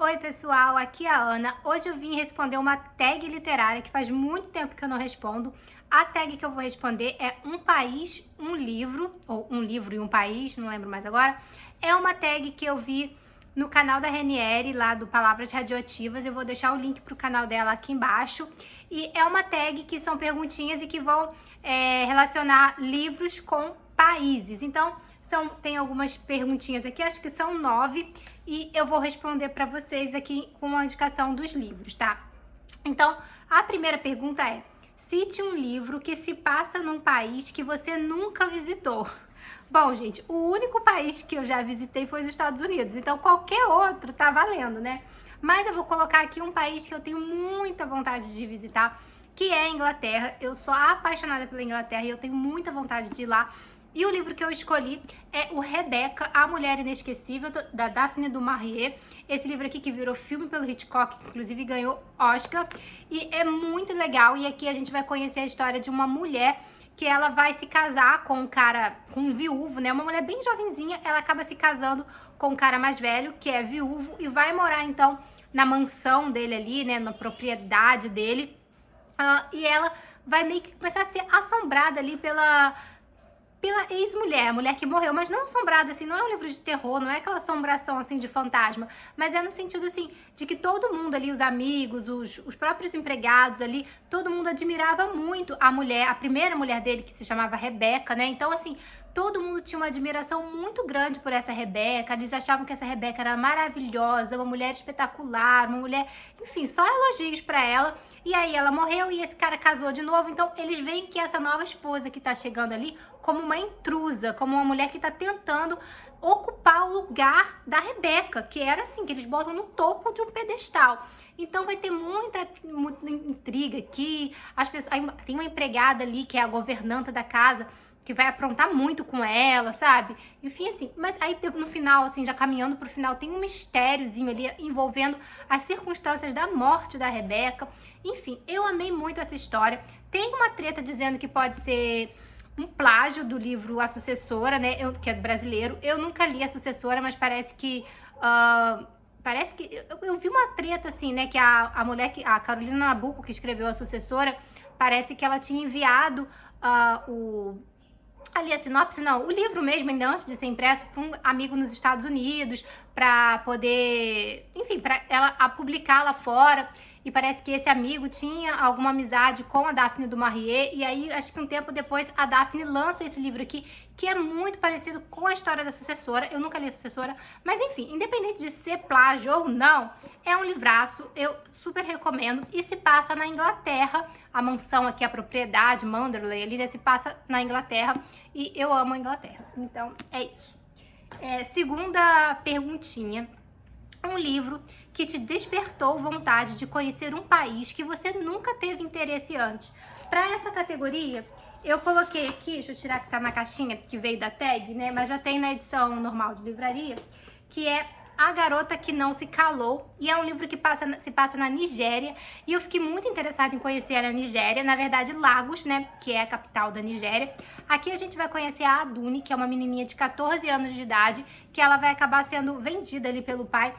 Oi pessoal, aqui é a Ana. Hoje eu vim responder uma tag literária que faz muito tempo que eu não respondo. A tag que eu vou responder é um país, um livro, ou um livro e um país, não lembro mais agora. É uma tag que eu vi no canal da Renieri, lá do Palavras Radioativas. Eu vou deixar o link pro canal dela aqui embaixo. E é uma tag que são perguntinhas e que vão relacionar livros com países. Então, tem algumas perguntinhas aqui, acho que são 9, e eu vou responder para vocês aqui com a indicação dos livros, tá? Então, a primeira pergunta é: cite um livro que se passa num país que você nunca visitou. Bom, gente, o único país que eu já visitei foi os Estados Unidos, então qualquer outro tá valendo, né? Mas eu vou colocar aqui um país que eu tenho muita vontade de visitar, que é a Inglaterra. Eu sou apaixonada pela Inglaterra e eu tenho muita vontade de ir lá. E o livro que eu escolhi é o Rebecca, A Mulher Inesquecível, da Daphne du Maurier. Esse livro aqui que virou filme pelo Hitchcock, que inclusive ganhou Oscar. E é muito legal. E aqui a gente vai conhecer a história de uma mulher que ela vai se casar com um cara, com um viúvo, né? Uma mulher bem jovenzinha, ela acaba se casando com um cara mais velho, que é viúvo, e vai morar então na mansão dele ali, né? Na propriedade dele. E ela vai meio que começar a ser assombrada ali pela ex-mulher, a mulher que morreu, mas não assombrada, assim, não é um livro de terror, não é aquela assombração, assim, de fantasma, mas é no sentido, assim, de que todo mundo ali, os amigos, os próprios empregados ali, todo mundo admirava muito a mulher, a primeira mulher dele, que se chamava Rebecca, né, então, assim, todo mundo tinha uma admiração muito grande por essa Rebecca, eles achavam que essa Rebecca era maravilhosa, uma mulher espetacular, uma mulher, enfim, só elogios pra ela. E aí ela morreu e esse cara casou de novo, então eles veem que essa nova esposa que tá chegando ali como uma intrusa, como uma mulher que tá tentando ocupar o lugar da Rebecca, que era assim, que eles botam no topo de um pedestal. Então vai ter muita intriga aqui, as pessoas, tem uma empregada ali que é a governanta da casa, que vai aprontar muito com ela, sabe? Enfim, assim, mas aí no final, assim, já caminhando pro final, tem um mistériozinho ali envolvendo as circunstâncias da morte da Rebecca. Enfim, eu amei muito essa história. Tem uma treta dizendo que pode ser um plágio do livro A Sucessora, né, que é brasileiro. Eu nunca li A Sucessora, mas parece que... eu vi uma treta, assim, né, que a mulher, a Carolina Nabuco, que escreveu A Sucessora, parece que ela tinha enviado ali a sinopse, não, o livro mesmo, ainda antes de ser impresso, para um amigo nos Estados Unidos, para poder, enfim, para ela publicar lá fora. E parece que esse amigo tinha alguma amizade com a Daphne du Maurier, e aí acho que um tempo depois a Daphne lança esse livro aqui, que é muito parecido com a história da Sucessora. Eu nunca li a Sucessora, mas enfim, independente de ser plágio ou não, é um livraço, eu super recomendo, e se passa na Inglaterra. A mansão aqui, a propriedade, Manderley, ali, né, se passa na Inglaterra, e eu amo a Inglaterra, então é isso. Segunda perguntinha: um livro que te despertou vontade de conhecer um país que você nunca teve interesse antes. Para essa categoria, eu coloquei aqui, deixa eu tirar que tá na caixinha, que veio da tag, né, mas já tem na edição normal de livraria, que é A Garota que Não Se Calou, e é um livro que se passa na Nigéria, e eu fiquei muito interessada em conhecer a Nigéria, na verdade Lagos, né, que é a capital da Nigéria. Aqui a gente vai conhecer a Adune, que é uma menininha de 14 anos de idade, que ela vai acabar sendo vendida ali pelo pai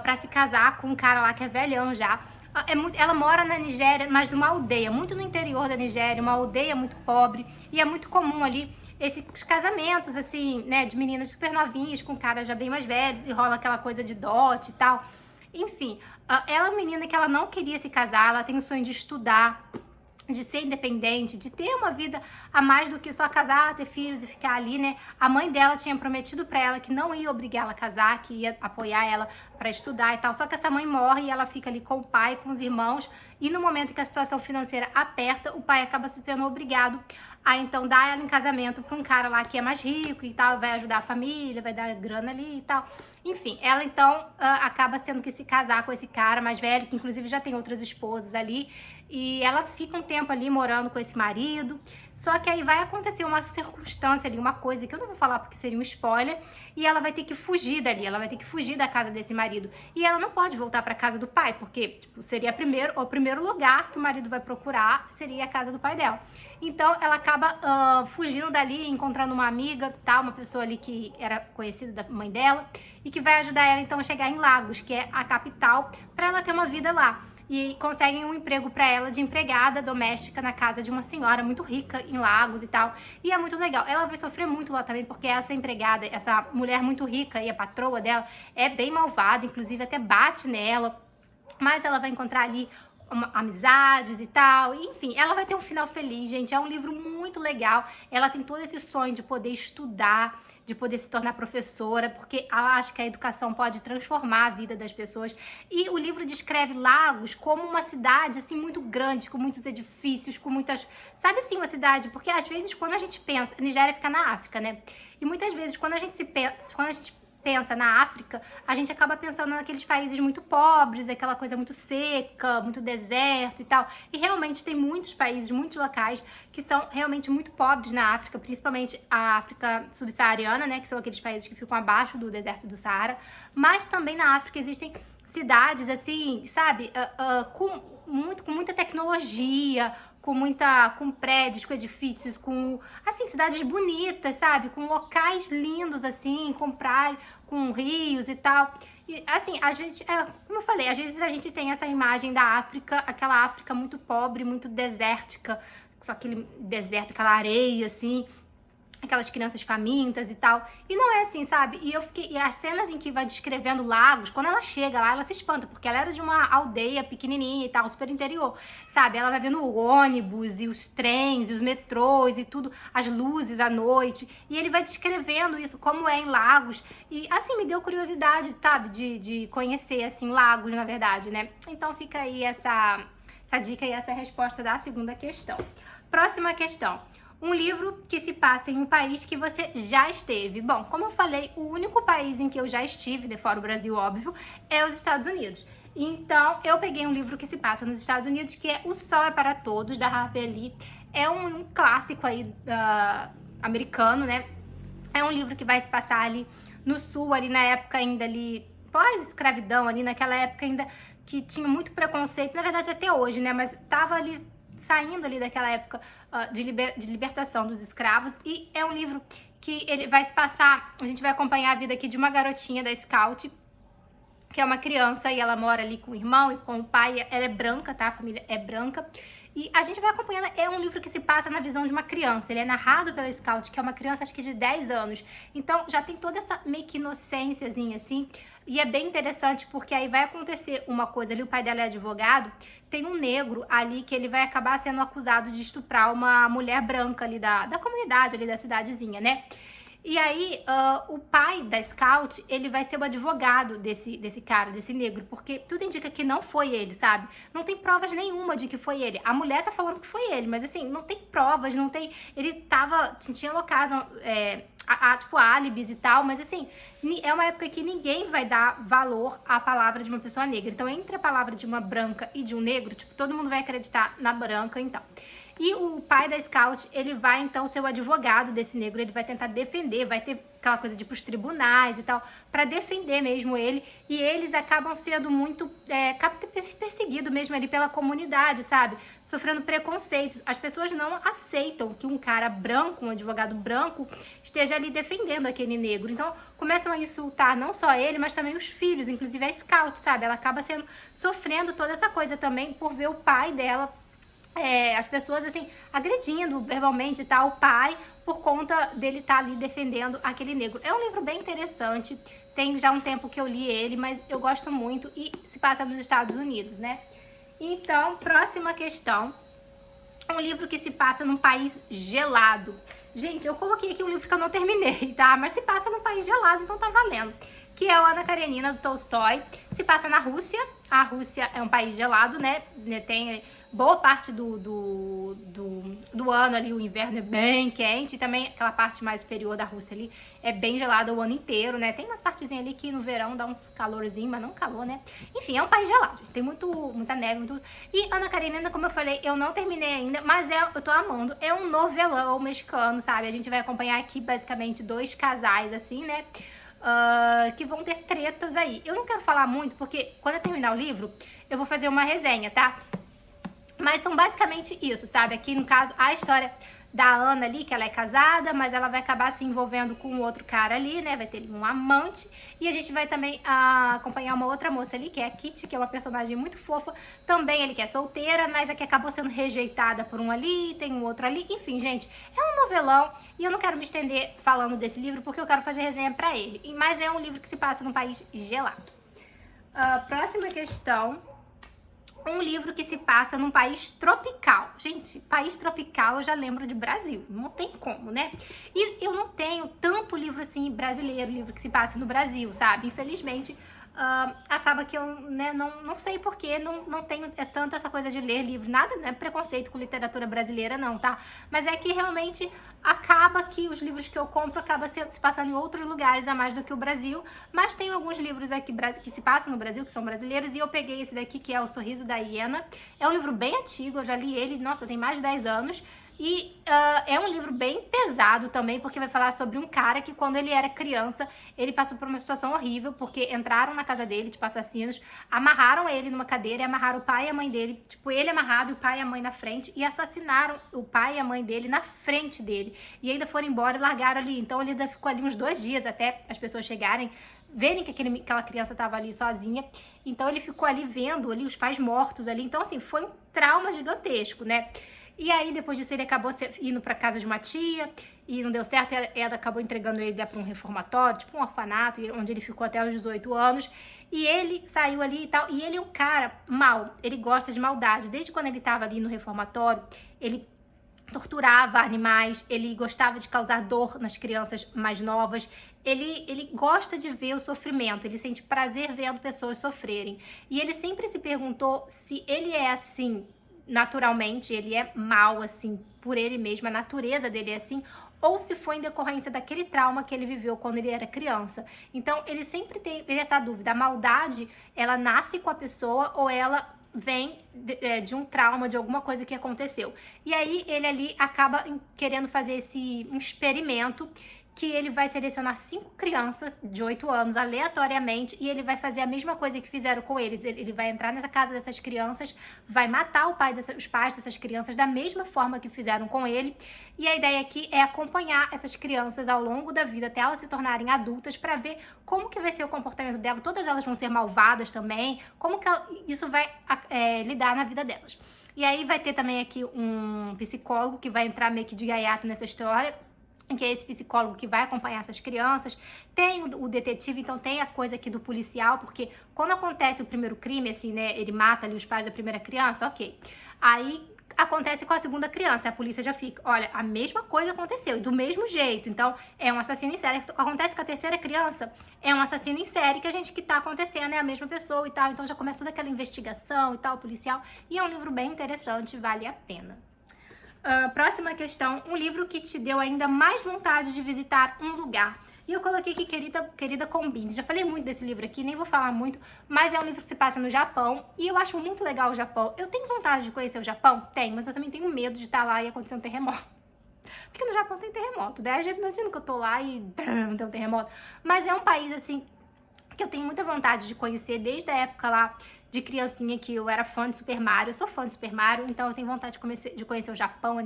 pra se casar com um cara lá que é velhão já. Ela mora na Nigéria, mas numa aldeia, muito no interior da Nigéria, uma aldeia muito pobre, e é muito comum ali esses casamentos, assim, né, de meninas super novinhas com caras já bem mais velhos, e rola aquela coisa de dote e tal. Enfim, ela é uma menina que ela não queria se casar, ela tem o sonho de estudar, de ser independente, de ter uma vida a mais do que só casar, ter filhos e ficar ali, né? A mãe dela tinha prometido pra ela que não ia obrigar ela a casar, que ia apoiar ela pra estudar e tal. Só que essa mãe morre e ela fica ali com o pai, com os irmãos, e no momento que a situação financeira aperta, o pai acaba se vendo obrigado a então dar ela em casamento pra um cara lá que é mais rico e tal, vai ajudar a família, vai dar grana ali e tal. Enfim, ela então acaba tendo que se casar com esse cara mais velho, que inclusive já tem outras esposas ali, e ela fica um tempo ali morando com esse marido. Só que aí vai acontecer uma circunstância ali, uma coisa que eu não vou falar porque seria um spoiler, e ela vai ter que fugir dali, ela vai ter que fugir da casa desse marido. E ela não pode voltar para casa do pai, porque tipo, seria o primeiro lugar que o marido vai procurar, seria a casa do pai dela. Então ela acaba fugindo dali, encontrando uma amiga, tá, uma pessoa ali que era conhecida da mãe dela, e que vai ajudar ela então a chegar em Lagos, que é a capital, para ela ter uma vida lá. E conseguem um emprego para ela de empregada doméstica na casa de uma senhora muito rica em Lagos e tal. E é muito legal. Ela vai sofrer muito lá também, porque essa empregada, essa mulher muito rica e a patroa dela é bem malvada, inclusive até bate nela. Mas ela vai encontrar ali amizades e tal, enfim, ela vai ter um final feliz, gente. É um livro muito legal. Ela tem todo esse sonho de poder estudar, de poder se tornar professora, porque ela acha que a educação pode transformar a vida das pessoas. E o livro descreve Lagos como uma cidade assim muito grande, com muitos edifícios, com muitas, sabe assim, uma cidade, porque às vezes quando a gente pensa, Nigéria fica na África, né? E muitas vezes quando a gente pensa na África, a gente acaba pensando naqueles países muito pobres, aquela coisa muito seca, muito deserto e tal. E realmente tem muitos países, muitos locais que são realmente muito pobres na África, principalmente a África subsaariana, né, que são aqueles países que ficam abaixo do deserto do Saara. Mas também na África existem cidades assim, sabe, com muita tecnologia, com prédios, com edifícios, com, assim, cidades bonitas, sabe? Com locais lindos, assim, com praias, com rios e tal. E, assim, às vezes, como eu falei, às vezes a gente tem essa imagem da África, aquela África muito pobre, muito desértica, só aquele deserto, aquela areia, assim, aquelas crianças famintas e tal. E não é assim, sabe? E as cenas em que vai descrevendo Lagos, quando ela chega lá, ela se espanta, porque ela era de uma aldeia pequenininha e tal, super interior, sabe? Ela vai vendo o ônibus e os trens e os metrôs e tudo, as luzes à noite, e ele vai descrevendo isso, como é em Lagos. E assim, me deu curiosidade, sabe? De conhecer, assim, Lagos, na verdade, né? Então fica aí essa dica e essa resposta da segunda questão. Próxima questão. Um livro que se passa em um país que você já esteve. Bom, como eu falei, o único país em que eu já estive, de fora o Brasil, óbvio, é os Estados Unidos. Então, eu peguei um livro que se passa nos Estados Unidos, que é O Sol é para Todos, da Harper Lee. É um clássico aí americano, né? É um livro que vai se passar ali no sul, ali na época ainda ali, pós-escravidão, ali naquela época ainda que tinha muito preconceito, na verdade até hoje, né? Mas tava ali saindo ali daquela época de libertação dos escravos. E é um livro que ele vai se passar, a gente vai acompanhar a vida aqui de uma garotinha da Scout, que é uma criança, e ela mora ali com o irmão e com o pai. Ela é branca, tá? A família é branca. E a gente vai acompanhando, é um livro que se passa na visão de uma criança. Ele é narrado pela Scout, que é uma criança acho que de 10 anos. Então já tem toda essa meio que inocênciazinha assim. E é bem interessante porque aí vai acontecer uma coisa ali, o pai dela é advogado, tem um negro ali que ele vai acabar sendo acusado de estuprar uma mulher branca ali da comunidade, ali da cidadezinha, né? E aí, o pai da Scout, ele vai ser o advogado desse cara, desse negro, porque tudo indica que não foi ele, sabe? Não tem provas nenhuma de que foi ele. A mulher tá falando que foi ele, mas assim, não tem provas, não tem... Ele tinha locais, tipo, álibis e tal, mas assim, é uma época que ninguém vai dar valor à palavra de uma pessoa negra. Então, entre a palavra de uma branca e de um negro, tipo, todo mundo vai acreditar na branca, então. E o pai da Scout, ele vai então ser o advogado desse negro, ele vai tentar defender, vai ter aquela coisa de ir pros tribunais e tal, pra defender mesmo ele. E eles acabam sendo muito perseguidos mesmo ali pela comunidade, sabe? Sofrendo preconceitos. As pessoas não aceitam que um cara branco, um advogado branco, esteja ali defendendo aquele negro. Então começam a insultar não só ele, mas também os filhos, inclusive a Scout, sabe? Ela acaba sofrendo toda essa coisa também por ver o pai dela, as pessoas assim agredindo verbalmente, tá, o pai, por conta dele estar ali defendendo aquele negro. É um livro bem interessante, tem já um tempo que eu li ele, mas eu gosto muito e se passa nos Estados Unidos, né? Então, próxima questão. Um livro que se passa num país gelado. Gente, eu coloquei aqui um livro que eu não terminei, tá? Mas se passa num país gelado, então tá valendo. que é o Ana Karenina, do Tolstói. Se passa na Rússia. A Rússia é um país gelado, né? Tem boa parte do ano ali, o inverno é bem quente. E também aquela parte mais superior da Rússia ali é bem gelada o ano inteiro, né? Tem umas partezinhas ali que no verão dá uns calorzinhos, mas não calor, né? Enfim, é um país gelado, gente. Tem muita neve, muito... E Ana Karenina, como eu falei, eu não terminei ainda, mas eu tô amando. É um novelão mexicano, sabe? A gente vai acompanhar aqui, basicamente, 2 casais, assim, né? Que vão ter tretas aí. Eu não quero falar muito, porque quando eu terminar o livro, eu vou fazer uma resenha, tá? Mas são basicamente isso, sabe? Aqui, no caso, a história da Ana ali, que ela é casada, mas ela vai acabar se envolvendo com um outro cara ali, né? Vai ter um amante. E a gente vai também acompanhar uma outra moça ali, que é a Kitty, que é uma personagem muito fofa. Também ele que é solteira, mas é que acabou sendo rejeitada por um ali, tem um outro ali. Enfim, gente, é um novelão. E eu não quero me estender falando desse livro, porque eu quero fazer resenha pra ele. Mas é um livro que se passa num país gelado. Próxima questão. Um livro que se passa num país tropical. Gente, país tropical eu já lembro de Brasil. Não tem como, né? E eu não tenho tanto livro assim brasileiro, livro que se passa no Brasil, sabe? Infelizmente, acaba que eu, né, não sei porquê, não tenho tanto essa coisa de ler livro. Nada, né? Preconceito com literatura brasileira, não, tá? Mas é que realmente acaba que os livros que eu compro acabam se passando em outros lugares a mais do que o Brasil. Mas tem alguns livros aqui que se passam no Brasil, que são brasileiros, e eu peguei esse daqui, que é O Sorriso da Hiena. É um livro bem antigo, eu já li ele, nossa, tem mais de 10 anos. E é um livro bem pesado também, porque vai falar sobre um cara que quando ele era criança, ele passou por uma situação horrível, porque entraram na casa dele, tipo assassinos, amarraram ele numa cadeira e amarraram o pai e a mãe dele, tipo ele amarrado e o pai e a mãe na frente, e assassinaram o pai e a mãe dele na frente dele. E ainda foram embora e largaram ali. Então ele ainda ficou ali uns 2 dias até as pessoas chegarem, verem que aquela criança estava ali sozinha. Então ele ficou ali vendo ali os pais mortos ali. Então assim, foi um trauma gigantesco, né? E aí, depois disso, ele acabou indo pra casa de uma tia e não deu certo. Ela acabou entregando ele pra um reformatório, tipo um orfanato, onde ele ficou até os 18 anos. E ele saiu ali e tal. E ele é um cara mau, ele gosta de maldade. Desde quando ele tava ali no reformatório, ele torturava animais, ele gostava de causar dor nas crianças mais novas. Ele gosta de ver o sofrimento, ele sente prazer vendo pessoas sofrerem. E ele sempre se perguntou se ele é assim naturalmente, ele é mau assim por ele mesmo, a natureza dele é assim, ou se foi em decorrência daquele trauma que ele viveu quando ele era criança. Então ele sempre teve essa dúvida, a maldade, ela nasce com a pessoa ou ela vem de um trauma, de alguma coisa que aconteceu. E aí ele ali acaba querendo fazer esse experimento, que ele vai selecionar 5 crianças de 8 anos aleatoriamente e ele vai fazer a mesma coisa que fizeram com eles. Ele vai entrar nessa casa dessas crianças, vai matar os pais dessas crianças da mesma forma que fizeram com ele. E a ideia aqui é acompanhar essas crianças ao longo da vida até elas se tornarem adultas para ver como que vai ser o comportamento delas. Todas elas vão ser malvadas também, como que isso vai lidar na vida delas. E aí vai ter também aqui um psicólogo que vai entrar meio que de gaiato nessa história, que é esse psicólogo que vai acompanhar essas crianças. Tem o detetive, então tem a coisa aqui do policial, porque quando acontece o primeiro crime, assim, né, ele mata ali os pais da primeira criança, ok. Aí acontece com a segunda criança, a polícia já fica, olha, a mesma coisa aconteceu, e do mesmo jeito, então é um assassino em série. Acontece com a terceira criança, é um assassino em série, que a gente que tá acontecendo é a mesma pessoa e tal, então já começa toda aquela investigação e tal, policial, e é um livro bem interessante, vale a pena. Próxima questão, um livro que te deu ainda mais vontade de visitar um lugar. E eu coloquei aqui Querida Combine. Já falei muito desse livro aqui, nem vou falar muito, mas é um livro que se passa no Japão e eu acho muito legal o Japão. Eu tenho vontade de conhecer o Japão? Tenho, mas eu também tenho medo de estar lá e acontecer um terremoto. Porque no Japão tem terremoto, né? Já imagino que eu tô lá e tem um terremoto. Mas é um país, assim, que eu tenho muita vontade de conhecer desde a época lá de criancinha, que eu era fã de Super Mario. Eu sou fã de Super Mario, então eu tenho vontade de conhecer o Japão,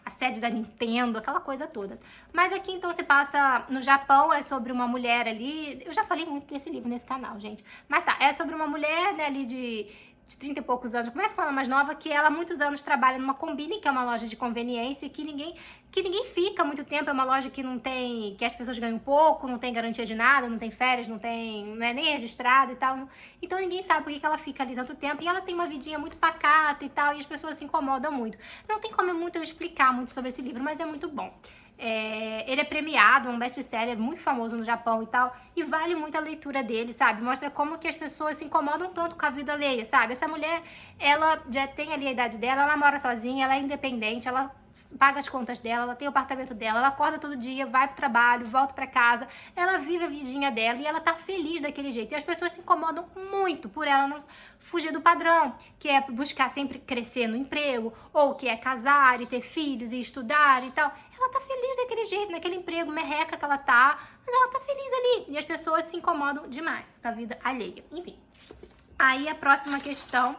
a sede da Nintendo, aquela coisa toda. Mas aqui, então, se passa no Japão, é sobre uma mulher ali... Eu já falei muito desse livro nesse canal, gente. Mas tá, é sobre uma mulher, né, ali de 30 e poucos anos, começa com ela mais nova, que ela há muitos anos trabalha numa Combini, que é uma loja de conveniência, que ninguém fica muito tempo, é uma loja que não tem, que as pessoas ganham pouco, não tem garantia de nada, não tem férias, não é nem registrado e tal. Então ninguém sabe por que ela fica ali tanto tempo, e ela tem uma vidinha muito pacata e tal, e as pessoas se incomodam muito. Não tem como muito eu explicar muito sobre esse livro, mas é muito bom. Ele é premiado, um best-seller muito famoso no Japão e tal, e vale muito a leitura dele, sabe? Mostra como que as pessoas se incomodam tanto com a vida alheia, sabe? Essa mulher, ela já tem ali a idade dela, ela mora sozinha, ela é independente, ela paga as contas dela, ela tem o apartamento dela, ela acorda todo dia, vai pro trabalho, volta pra casa, ela vive a vidinha dela e ela tá feliz daquele jeito. E as pessoas se incomodam muito por ela não fugir do padrão, que é buscar sempre crescer no emprego, ou que é casar e ter filhos e estudar e tal. Ela tá feliz daquele jeito, naquele emprego merreca que ela tá, mas ela tá feliz ali. E as pessoas se incomodam demais com a vida alheia. Enfim. Aí a próxima questão: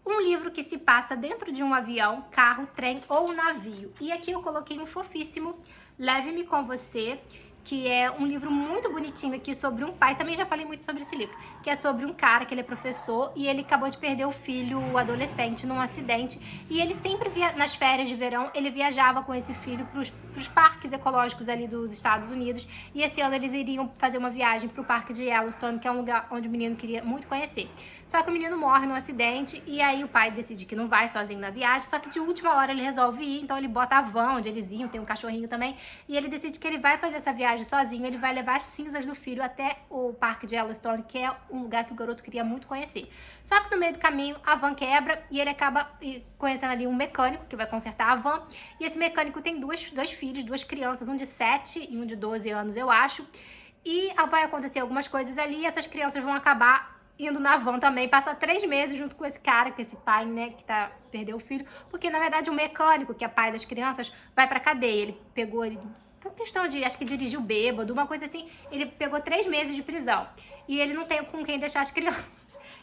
um livro que se passa dentro de um avião, carro, trem ou navio. E aqui eu coloquei um fofíssimo, Leve-me com Você, que é um livro muito bonitinho aqui sobre um pai. Também já falei muito sobre esse livro, que é sobre um cara que ele é professor e ele acabou de perder o filho adolescente num acidente. E ele sempre nas férias de verão, ele viajava com esse filho pros parques ecológicos ali dos Estados Unidos. E esse ano eles iriam fazer uma viagem pro parque de Yellowstone, que é um lugar onde o menino queria muito conhecer. Só que o menino morre num acidente e aí o pai decide que não vai sozinho na viagem, só que de última hora ele resolve ir, então ele bota a van onde eles iam, tem um cachorrinho também, e ele decide que ele vai fazer essa viagem sozinho, ele vai levar as cinzas do filho até o parque de Yellowstone, que é um lugar que o garoto queria muito conhecer. Só que no meio do caminho a van quebra e ele acaba conhecendo ali um mecânico que vai consertar a van, e esse mecânico tem dois filhos, duas crianças, um de 7 e um de 12 anos, eu acho, e vai acontecer algumas coisas ali e essas crianças vão acabar indo na van também, passa 3 meses junto com esse cara, com esse pai, né, que perdeu o filho, porque na verdade o mecânico, que é pai das crianças, vai pra cadeia. Ele pegou, por questão de, acho que dirigiu bêbado, uma coisa assim, ele pegou 3 meses de prisão. E ele não tem com quem deixar as crianças.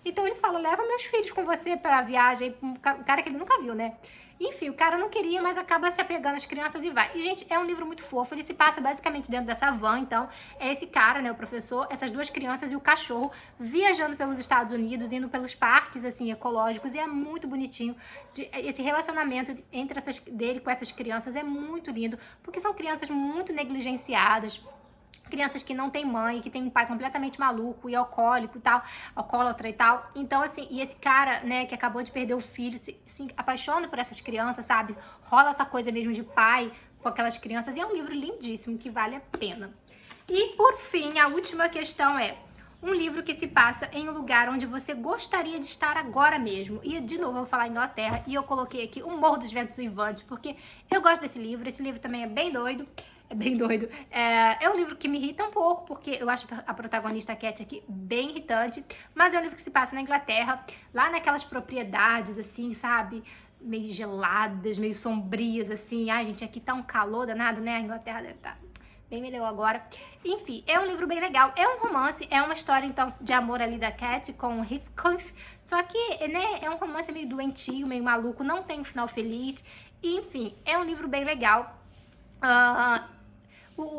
Então ele fala, leva meus filhos com você pra viagem, um cara que ele nunca viu, né? Enfim, o cara não queria, mas acaba se apegando às crianças e vai. E, gente, é um livro muito fofo, ele se passa basicamente dentro dessa van, então, é esse cara, né, o professor, essas duas crianças e o cachorro viajando pelos Estados Unidos, indo pelos parques, assim, ecológicos, e é muito bonitinho. Esse relacionamento entre dele com essas crianças é muito lindo, porque são crianças muito negligenciadas, crianças que não têm mãe, que tem um pai completamente maluco e alcoólico e tal, alcoólatra e tal. Então, assim, e esse cara, né, que acabou de perder o filho, se apaixona por essas crianças, sabe? Rola essa coisa mesmo de pai com aquelas crianças. E é um livro lindíssimo, que vale a pena. E, por fim, a última questão é: um livro que se passa em um lugar onde você gostaria de estar agora mesmo. E, de novo, eu vou falar Inglaterra, e eu coloquei aqui O Morro dos Ventos Uivantes, porque eu gosto desse livro. Esse livro também é bem doido. É bem doido. É um livro que me irrita um pouco, porque eu acho a protagonista, a Cat, aqui bem irritante. Mas é um livro que se passa na Inglaterra, lá naquelas propriedades, assim, sabe? Meio geladas, meio sombrias, assim. Ai, gente, aqui tá um calor danado, né? A Inglaterra deve estar bem melhor agora. Enfim, é um livro bem legal. É um romance, é uma história, então, de amor ali da Cat com o Heathcliff. Só que, né, é um romance meio doentio, meio maluco, não tem um final feliz. Enfim, é um livro bem legal.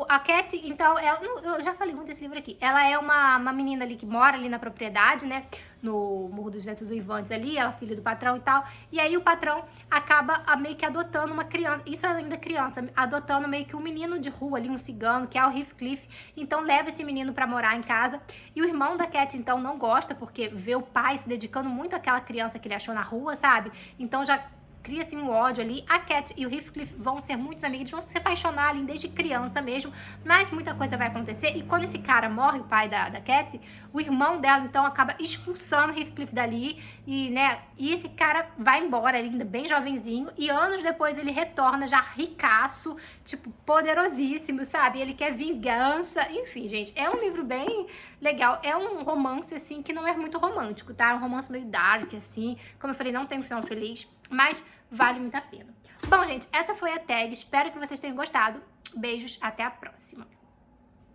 A Cat, então, eu já falei muito desse livro aqui. Ela é uma menina ali que mora ali na propriedade, né? No Morro dos Ventos Uivantes ali, ela é filha do patrão e tal. E aí o patrão acaba meio que adotando uma criança, isso é ainda criança, adotando meio que um menino de rua ali, um cigano, que é o Heathcliff. Então leva esse menino pra morar em casa. E o irmão da Cat, então, não gosta, porque vê o pai se dedicando muito àquela criança que ele achou na rua, sabe? Então já cria-se um ódio ali. A Cat e o Heathcliff vão ser muitos amigos, vão se apaixonar ali desde criança mesmo, mas muita coisa vai acontecer. E quando esse cara morre, o pai da Cat, o irmão dela, então, acaba expulsando o Heathcliff dali, e, né, e esse cara vai embora, ele ainda bem jovenzinho, e anos depois ele retorna já ricaço, tipo, poderosíssimo, sabe? Ele quer vingança, enfim, gente, é um livro bem legal. É um romance, assim, que não é muito romântico, tá? É um romance meio dark, assim, como eu falei, não tem um final feliz, mas vale muito a pena. Bom, gente, essa foi a tag. Espero que vocês tenham gostado. Beijos, até a próxima.